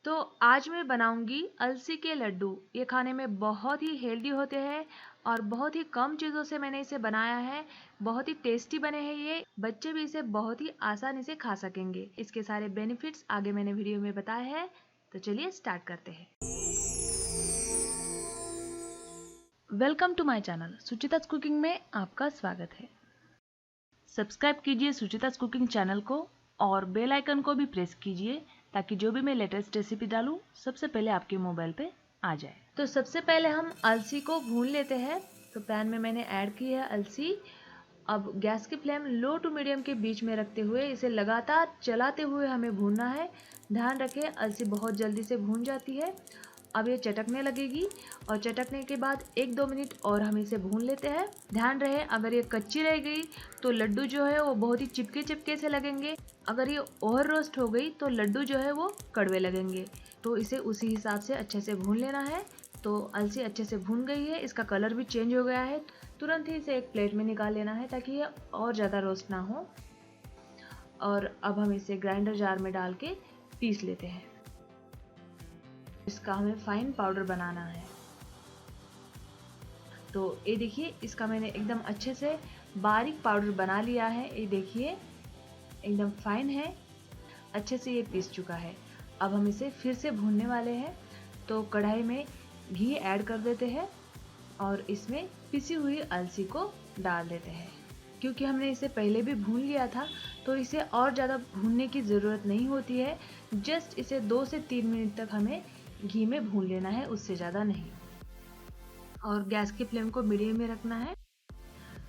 तो आज मैं बनाऊंगी अलसी के लड्डू। ये खाने में बहुत ही हेल्दी होते हैं और बहुत ही कम चीज़ों से मैंने इसे बनाया है। बहुत ही टेस्टी बने हैं ये। बच्चे भी इसे बहुत ही आसानी से खा सकेंगे। इसके सारे बेनिफिट्स आगे मैंने वीडियो में बताए हैं। तो चलिए स्टार्ट करते हैं। Welcome to my channel Suchita's cooking में आपका स्वागत है। सब्सक्राइब कीजिए सुचिता's कुकिंग चैनल को और बेल आइकन को भी प्रेस कीजिए ताकि जो भी मैं लेटेस्ट रेसिपी डालूं सबसे पहले आपके मोबाइल पे आ जाए। तो सबसे पहले हम अलसी को भून लेते हैं। तो पैन में मैंने ऐड की है अलसी। अब गैस की फ्लेम लो टू मीडियम के बीच में रखते हुए इसे लगातार चलाते हुए हमें भूनना है। ध्यान रखें अलसी बहुत जल्दी से भून जाती है। अब ये चटकने लगेगी और चटकने के बाद 1-2 मिनट और हम इसे भून लेते हैं। ध्यान रहे अगर ये कच्ची रह गई तो लड्डू जो है वो बहुत ही चिपके चिपके से लगेंगे। अगर ये ओवर रोस्ट हो गई तो लड्डू जो है वो कड़वे लगेंगे। तो इसे उसी हिसाब से अच्छे से भून लेना है। तो अलसी अच्छे से भून गई है, इसका कलर भी चेंज हो गया है। तुरंत ही इसे एक प्लेट में निकाल लेना है ताकि ये और ज़्यादा रोस्ट ना हो। और अब हम इसे ग्राइंडर जार में डाल के पीस लेते हैं। इसका हमें फाइन पाउडर बनाना है। तो ये देखिए इसका मैंने एकदम अच्छे से बारीक पाउडर बना लिया है। ये देखिए एकदम फाइन है, अच्छे से ये पीस चुका है। अब हम इसे फिर से भूनने वाले हैं। तो कढ़ाई में घी ऐड कर देते हैं और इसमें पिसी हुई अलसी को डाल देते हैं। क्योंकि हमने इसे पहले भी भून लिया था तो इसे और ज़्यादा भूनने की ज़रूरत नहीं होती है। जस्ट इसे 2 से 3 मिनट तक हमें घी में भून लेना है, उससे ज़्यादा नहीं। और गैस की फ्लेम को मीडियम में रखना है।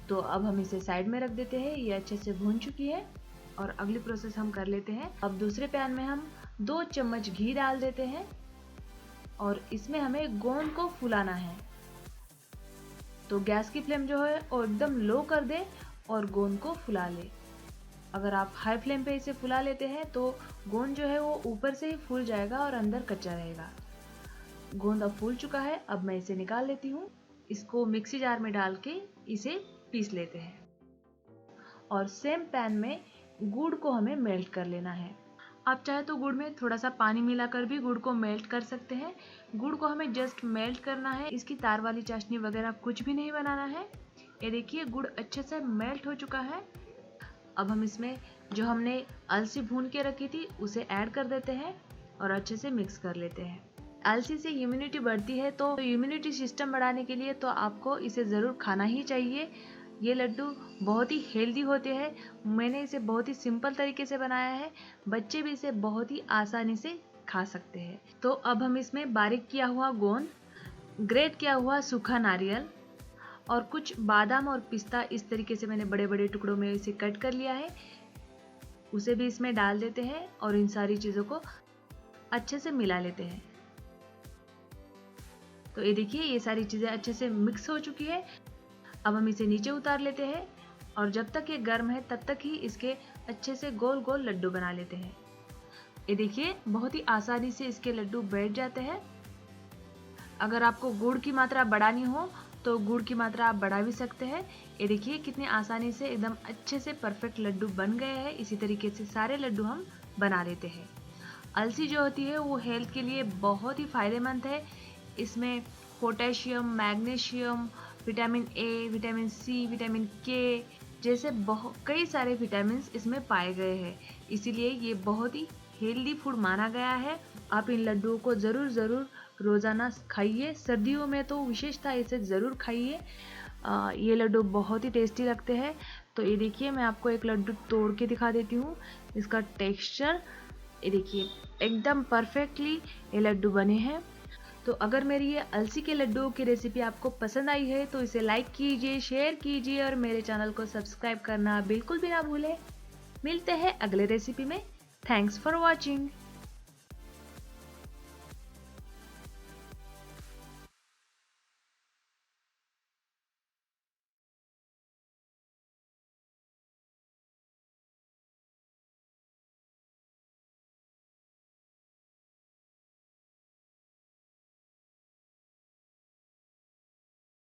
तो अब हम इसे साइड में रख देते हैं। ये अच्छे से भून चुकी है और अगली प्रोसेस हम कर लेते हैं। अब दूसरे पैन में हम 2 चम्मच घी डाल देते हैं और इसमें हमें गोंद को फुलाना है। तो गैस की फ्लेम जो है वो एकदम लो कर दे और गोंद को फुला ले। अगर आप हाई फ्लेम पे इसे फुला लेते हैं तो गोंद जो है वो ऊपर से ही फूल जाएगा और अंदर कच्चा रहेगा। गोंद अब फूल चुका है। अब मैं इसे निकाल लेती हूँ। इसको मिक्सी जार में डाल के इसे पीस लेते हैं। और सेम पैन में गुड़ को हमें मेल्ट कर लेना है। आप चाहे तो गुड़ में थोड़ा सा पानी मिलाकर भी गुड़ को मेल्ट कर सकते हैं। गुड़ को हमें जस्ट मेल्ट करना है, इसकी तार वाली चाशनी वगैरह कुछ भी नहीं बनाना है। ये देखिए गुड़ अच्छे से मेल्ट हो चुका है। अब हम इसमें जो हमने अलसी भून के रखी थी उसे ऐड कर देते हैं और अच्छे से मिक्स कर लेते हैं। अलसी से इम्यूनिटी बढ़ती है, तो इम्यूनिटी सिस्टम बढ़ाने के लिए तो आपको इसे ज़रूर खाना ही चाहिए। ये लड्डू बहुत ही हेल्दी होते हैं। मैंने इसे बहुत ही सिंपल तरीके से बनाया है। बच्चे भी इसे बहुत ही आसानी से खा सकते हैं। तो अब हम इसमें बारीक किया हुआ गोंद, ग्रेट किया हुआ सूखा नारियल और कुछ बादाम और पिस्ता इस तरीके से मैंने बड़े बड़े टुकड़ों में इसे कट कर लिया है, उसे भी इसमें डाल देते हैं और इन सारी चीज़ों को अच्छे से मिला लेते हैं। तो ये देखिए ये सारी चीज़ें अच्छे से मिक्स हो चुकी है। अब हम इसे नीचे उतार लेते हैं और जब तक ये गर्म है तब तक ही इसके अच्छे से गोल गोल लड्डू बना लेते हैं। ये देखिए बहुत ही आसानी से इसके लड्डू बैठ जाते हैं। अगर आपको गुड़ की मात्रा बढ़ानी हो तो गुड़ की मात्रा आप बढ़ा भी सकते हैं। ये देखिए कितनी आसानी से एकदम अच्छे से परफेक्ट लड्डू बन गए हैं। इसी तरीके से सारे लड्डू हम बना लेते हैं। अलसी जो होती है वो हेल्थ के लिए बहुत ही फायदेमंद है। इसमें potassium, magnesium, vitamin A, vitamin C, vitamin K जैसे कई सारे विटामिन इसमें पाए गए हैं। इसीलिए ये बहुत ही हेल्दी फूड माना गया है। आप इन लड्डुओं को ज़रूर रोज़ाना खाइए। सर्दियों में तो विशेषता इसे ज़रूर खाइए। ये लड्डू बहुत ही टेस्टी लगते हैं। तो ये देखिए मैं आपको एक लड्डू तोड़ के दिखा देती हूँ। इसका टेक्सचर ये देखिए एकदम परफेक्टली ये लड्डू बने हैं। तो अगर मेरी ये अलसी के लड्डुओं की रेसिपी आपको पसंद आई है तो इसे लाइक कीजिए, शेयर कीजिए और मेरे चैनल को सब्सक्राइब करना बिल्कुल भी ना भूलें। मिलते हैं अगले रेसिपी में। Thanks for watching.